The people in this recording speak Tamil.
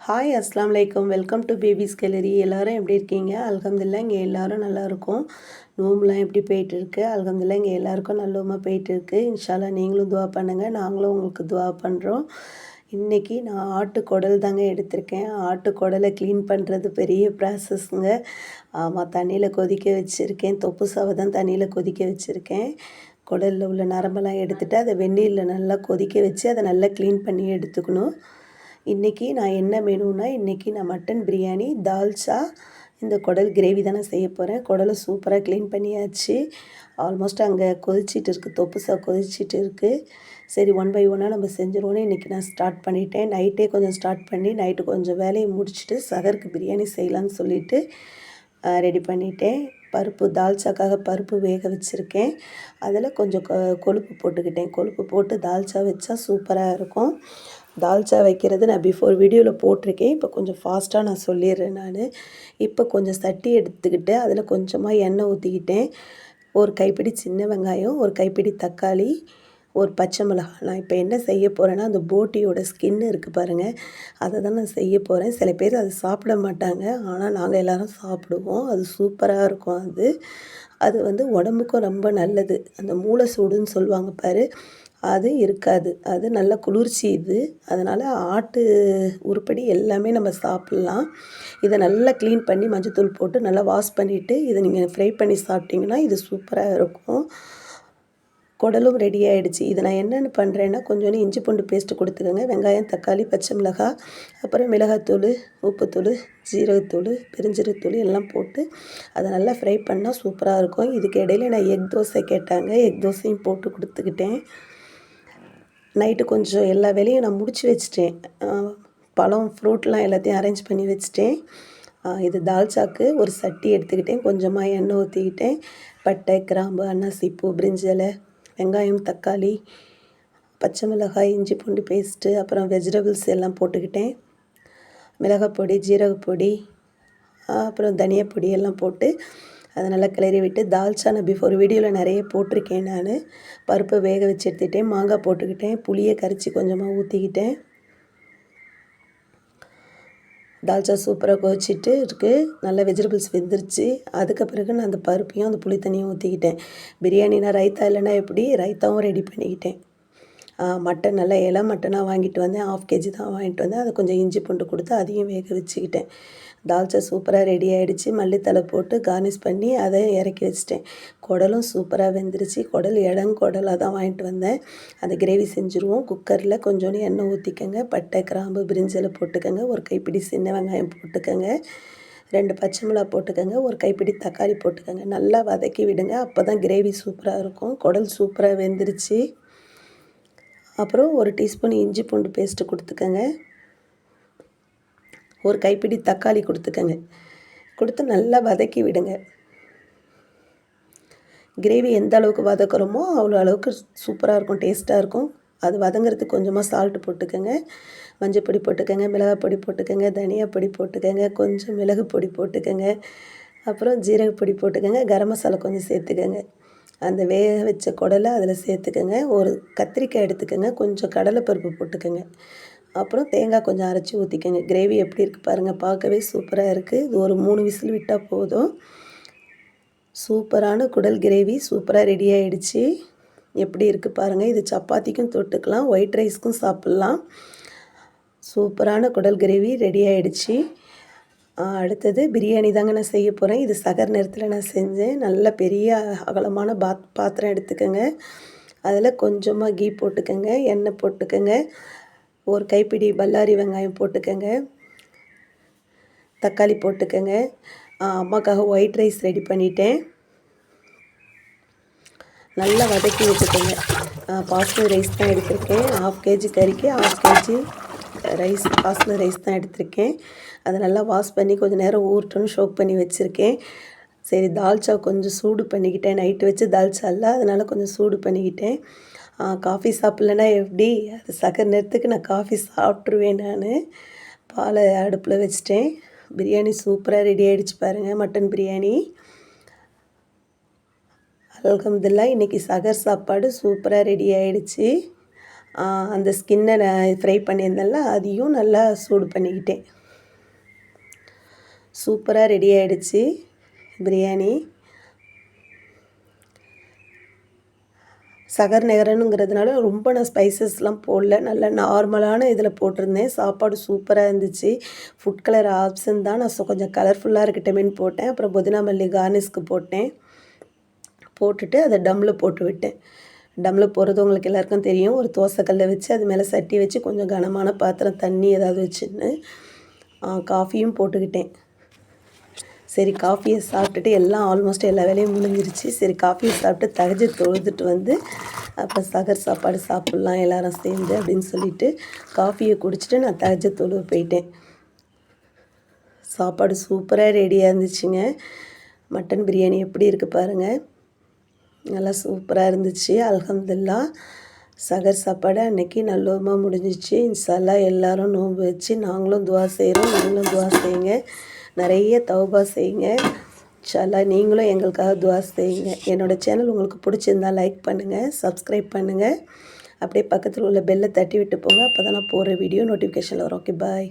ஹாய் அஸ்லாம் வலைக்கம். Welcome to baby's gallery. எல்லோரும் எப்படி இருக்கீங்க? அல்ஹம்துலில்லாஹ் இங்கே எல்லோரும் நல்லாயிருக்கும். நோம்புலாம் எப்படி போயிட்டுருக்கு? அல்ஹம்துலில்லாஹ் இங்கே எல்லாருக்கும் நல்லமாக போயிட்டுருக்கு. இன்ஷால்லா நீங்களும் துவா பண்ணுங்கள், நாங்களும் உங்களுக்கு துவா பண்ணுறோம். இன்றைக்கி நான் ஆட்டுக்குடல் தாங்க எடுத்திருக்கேன். ஆட்டுக்குடலை க்ளீன் பண்ணுறது பெரிய ப்ராசஸ்ங்க. ஆமாம், தண்ணியில் கொதிக்க வச்சுருக்கேன். தொப்பு சாவை தான் தண்ணியில் கொதிக்க வச்சுருக்கேன். குடலில் உள்ள நரம்பெல்லாம் எடுத்துகிட்டு அதை வெந்நீரில் நல்லா கொதிக்க வச்சு அதை நல்லா க்ளீன் பண்ணி எடுத்துக்கணும். இன்றைக்கி நான் என்ன மெனுன்னா, இன்றைக்கி நான் மட்டன் பிரியாணி, தால்ச்சா, இந்த குடல் கிரேவி தானே செய்ய போகிறேன். குடலை சூப்பராக க்ளீன் பண்ணியாச்சு. ஆல்மோஸ்ட் அங்கே கொதிச்சிட்டு இருக்குது, தொப்புசா கொதிச்சிட்டு இருக்குது. சரி, ஒன் பை ஒன்னாக நம்ம செஞ்சுருவோன்னு இன்றைக்கி நான் ஸ்டார்ட் பண்ணிட்டேன். நைட்டே கொஞ்சம் ஸ்டார்ட் பண்ணி நைட்டு கொஞ்சம் வேலையை முடிச்சுட்டு சகருக்கு பிரியாணி செய்யலான்னு சொல்லிவிட்டு ரெடி பண்ணிட்டேன். பருப்பு தால்ச்சாக்காக பருப்பு வேக வச்சுருக்கேன். அதில் கொஞ்சம் கொழுப்பு போட்டுக்கிட்டேன். கொழுப்பு போட்டு தால்ச்சா வச்சா சூப்பராக இருக்கும். தால்ச்சா வைக்கிறது நான் பிஃபோர் வீடியோவில் போட்டிருக்கேன். இப்போ கொஞ்சம் ஃபாஸ்ட்டாக நான் சொல்லிடுறேன். இப்போ கொஞ்சம் சட்டி எடுத்துக்கிட்டு அதில் கொஞ்சமாக எண்ணெய் ஊற்றிக்கிட்டேன். ஒரு கைப்பிடி சின்ன வெங்காயம், ஒரு கைப்பிடி தக்காளி, ஒரு பச்சை மிளகாய். நான் இப்போ என்ன செய்ய போகிறேன்னா, அந்த போட்டியோட ஸ்கின் இருக்குது பாருங்கள், அதை தான் நான் செய்ய போகிறேன். சில பேர் அது சாப்பிட மாட்டாங்க, ஆனால் நாங்கள் எல்லோரும் சாப்பிடுவோம். அது சூப்பராக இருக்கும். அது உடம்புக்கும் ரொம்ப நல்லது. அந்த மூளை சூடுன்னு சொல்லுவாங்க பாரு, அது இருக்காது. அது நல்ல குளிர்ச்சி இது. அதனால் ஆட்டு உருப்படி எல்லாமே நம்ம சாப்பிட்லாம். இதை நல்லா க்ளீன் பண்ணி மஞ்சத்தூள் போட்டு நல்லா வாஷ் பண்ணிவிட்டு இதை நீங்கள் ஃப்ரை பண்ணி சாப்பிட்டிங்கன்னா இது சூப்பராக இருக்கும். குடலும் ரெடி ஆகிடுச்சு. இதை நான் என்னென்னு பண்ணுறேன்னா, கொஞ்சோண்டு இஞ்சி பூண்டு பேஸ்ட்டு கொடுத்துக்கோங்க. வெங்காயம், தக்காளி, பச்சை மிளகாய், அப்புறம் மிளகாத்தூள், உப்புத்தூள், ஜீரகத்தூள், பெருஞ்சீரகத்தூள் எல்லாம் போட்டு அதை நல்லா ஃப்ரை பண்ணால் சூப்பராக இருக்கும். இதுக்கு இடையில நான் எக் தோசை கேட்டாங்க, எக் தோசையும் போட்டு கொடுத்துக்கிட்டேன். நைட்டு கொஞ்சம் எல்லா வேலையும் நான் முடித்து வச்சுட்டேன். பழம், ஃப்ரூட்லாம் எல்லாத்தையும் அரேஞ்ச் பண்ணி வச்சுட்டேன். இது தால்ச்சாக்கு ஒரு சட்டி எடுத்துக்கிட்டேன். கொஞ்சமாக எண்ணெய் ஊற்றிக்கிட்டேன். பட்டை, கிராம்பு, அன்னாசிப்பூ, பிரிஞ்சலை, வெங்காயம், தக்காளி, பச்சை மிளகாய், இஞ்சி பூண்டு பேஸ்ட்டு, அப்புறம் வெஜிடபிள்ஸ் எல்லாம் போட்டுக்கிட்டேன். மிளகாய் பொடி, ஜீரகப்பொடி, அப்புறம் தனியா பொடி எல்லாம் போட்டு அதை நல்லா கிளறி விட்டு தால்ச்சா நான் பிஃபோர் வீடியோவில் நிறைய போட்டிருக்கேன். நான் பருப்பை வேக வச்சு எடுத்துக்கிட்டேன். மாங்காய் போட்டுக்கிட்டேன். புளியை கரைச்சி கொஞ்சமாக ஊற்றிக்கிட்டேன். தால்ச்சா சூப்பராக கொதிச்சிட்டு இருக்குது. நல்லா வெஜிடபிள்ஸ் வெந்துருச்சு. அதுக்கு பிறகு நான் அந்த பருப்பையும் அந்த புளி தண்ணியும் ஊற்றிக்கிட்டேன். பிரியாணினா ரைத்தா இல்லைன்னா எப்படி, ரைத்தாவும் ரெடி பண்ணிக்கிட்டேன். மட்டன் நல்லா இலை மட்டனாக வாங்கிட்டு வந்தேன். 1/2 kg தான் வாங்கிட்டு வந்தேன். அதை கொஞ்சம் இஞ்சி பூண்டு கொடுத்து அதையும் வேக வச்சுக்கிட்டேன். தால்ச்சா சூப்பராக ரெடி ஆகிடுச்சு. மல்லித்தலை போட்டு கார்னிஷ் பண்ணி அதை இறக்கி வச்சிட்டேன். குடலும் சூப்பராக வெந்துருச்சு. குடல் இளங்குடலாக தான் வாங்கிட்டு வந்தேன். அந்த கிரேவி செஞ்சுருவோம். குக்கரில் கொஞ்சோண்டு எண்ணெய் ஊற்றிக்கங்க. பட்டை, கிராம்பு, பிரிஞ்சலை போட்டுக்கோங்க. ஒரு கைப்பிடி சின்ன வெங்காயம் போட்டுக்கோங்க. 2 பச்சை மிளகாய் போட்டுக்கோங்க. ஒரு கைப்பிடி தக்காளி போட்டுக்கோங்க. நல்லா வதக்கி விடுங்க. அப்போ தான் கிரேவி சூப்பராக இருக்கும். குடல் சூப்பராக வெந்துருச்சு. அப்புறம் ஒரு டீஸ்பூன் இஞ்சி பூண்டு பேஸ்ட்டு கொடுத்துக்கோங்க. ஒரு கைப்பிடி தக்காளி கொடுத்துக்கோங்க. கொடுத்து நல்லா வதக்கி விடுங்க. கிரேவி எந்த அளவுக்கு வதக்குறோமோ அவ்வளோ அளவுக்கு சூப்பராக இருக்கும், டேஸ்ட்டாக இருக்கும். அது வதங்கிறதுக்கு கொஞ்சமாக சால்ட்டு போட்டுக்கோங்க. மஞ்சள் பொடி போட்டுக்கோங்க, மிளகாய் பொடி போட்டுக்கோங்க, தனியா பொடி போட்டுக்கோங்க, கொஞ்சம் மிளகு பொடி போட்டுக்கோங்க, அப்புறம் ஜீரக பொடி போட்டுக்கோங்க, கரம் மசாலா கொஞ்சம் சேர்த்துக்கோங்க. அந்த வேக வச்ச குடலை அதில் சேர்த்துக்கோங்க. ஒரு கத்திரிக்காய் எடுத்துக்கோங்க. கொஞ்சம் கடலைப்பருப்பு போட்டுக்கோங்க. அப்புறம் தேங்காய் கொஞ்சம் அரைச்சி ஊற்றிக்கோங்க. கிரேவி எப்படி இருக்குது பாருங்கள், பார்க்கவே சூப்பராக இருக்குது. இது ஒரு 3 விசில் விட்டால் போதும். சூப்பரான குடல் கிரேவி சூப்பராக ரெடி ஆகிடுச்சு. எப்படி இருக்குது பாருங்கள். இது சப்பாத்திக்கும் தொட்டுக்கலாம், ஒயிட் ரைஸ்க்கும் சாப்பிட்லாம். சூப்பரான குடல் கிரேவி ரெடி ஆகிடுச்சு. அடுத்தது பிரியாணி தாங்க நான் செய்ய போகிறேன். இது சகர் நேரத்தில் நான் செஞ்சேன். நல்ல பெரிய அகலமான பாத்திரம் எடுத்துக்கோங்க. அதில் கொஞ்சமாக கீ போட்டுக்கோங்க, எண்ணெய் போட்டுக்கோங்க. ஒரு கைப்பிடி பல்லாரி வெங்காயம் போட்டுக்கோங்க. தக்காளி போட்டுக்கோங்க. அம்மாக்காக ஒயிட் ரைஸ் ரெடி பண்ணிட்டேன். நல்லா வதக்கி வச்சுக்கோங்க. பாஸ்மதி ரைஸ் தான் எடுத்திருக்கேன். 1/2 kg கறிக்கு 1/2 kg ரைஸ், பாஸ்மதி ரைஸ் தான் எடுத்திருக்கேன். அதை நல்லா வாஷ் பண்ணி கொஞ்சம் நேரம் ஊறட்டும்னு ஷோக் பண்ணி வச்சுருக்கேன். சரி, தால்ச்சா கொஞ்சம் சூடு பண்ணிக்கிட்டேன். நைட்டு வச்சு தால்ச்சா இல்லை, அதனால் கொஞ்சம் சூடு பண்ணிக்கிட்டேன். காஃபி சாப்பிட்லன்னா எப்படி, அது சகர் நேரத்துக்கு நான் காஃபி சாப்பிட்ருவேன். நான் பாலை அடுப்பில் வச்சுட்டேன். பிரியாணி சூப்பராக ரெடி ஆகிடுச்சு பாருங்கள், மட்டன் பிரியாணி. அல்ஹம்துலில்லாஹ் இன்றைக்கி சகர் சாப்பாடு சூப்பராக ரெடி ஆகிடுச்சு. அந்த ஸ்கின்னை நான் ஃப்ரை பண்ணியிருந்தேன்ல அதையும் நல்லா சூடு பண்ணிக்கிட்டேன். சூப்பராக ரெடி ஆகிடுச்சு பிரியாணி. சகர் நகரனுங்கிறதுனால ரொம்ப நான் ஸ்பைசஸ்லாம் போடல, நல்லா நார்மலான இதில் போட்டிருந்தேன். சாப்பாடு சூப்பராக இருந்துச்சு. ஃபுட் கலர் ஆப்ஷன் தான், நான் கொஞ்சம் கலர்ஃபுல்லாக இருக்கட்டுமேன்னு போட்டேன். அப்புறம் புதினா மல்லி கார்னிஷ்க்கு போட்டேன். போட்டுட்டு அதை டம்மில் போட்டு விட்டேன். டம்மில் போடுறது உங்களுக்கு எல்லாருக்கும் தெரியும். ஒரு தோசைக்கல்லை வச்சு அது மேலே சட்டி வச்சு கொஞ்சம் கனமான பாத்திரம் தண்ணி ஏதாவது வச்சுன்னு காஃபியும் போட்டுக்கிட்டேன். சரி காஃபியை சாப்பிட்டுட்டு எல்லாம் ஆல்மோஸ்ட் எல்லா வேலையும் முடிஞ்சிருச்சு. சரி காஃபியை சாப்பிட்டு தகஜ தொழுதுட்டு வந்து அப்போ சகர் சாப்பாடு சாப்பிட்லாம் எல்லோரும் சேர்ந்து அப்படின்னு சொல்லிவிட்டு காஃபியை குடிச்சிட்டு நான் தகஜ தொழுவ போயிட்டேன். சாப்பாடு சூப்பராக ரெடியாக இருந்துச்சுங்க. மட்டன் பிரியாணி எப்படி இருக்குது பாருங்கள், நல்லா சூப்பராக இருந்துச்சு. அல்ஹம்துலில்லாஹ் சகர் சாப்பாடு அன்றைக்கி நல்லமாக முடிஞ்சிச்சு. இன்ஷா அல்லாஹ் எல்லோரும் நோன்பு வச்சு நாங்களும் துவா செய்கிறோம். நீங்களும் துவா செய்யுங்க, நிறைய தௌபா செய்யுங்க. இன்ஷா அல்லாஹ் நீங்களும் எங்களுக்காக துவா செய்யுங்க. என்னோடய சேனல் உங்களுக்கு பிடிச்சிருந்தால் லைக் பண்ணுங்கள், சப்ஸ்கிரைப் பண்ணுங்கள். அப்படியே பக்கத்தில் உள்ள பெல்லை தட்டி விட்டு போங்க, அப்போ தான் நான் போகிற வீடியோ நோட்டிஃபிகேஷனில் வரும். Okay bye.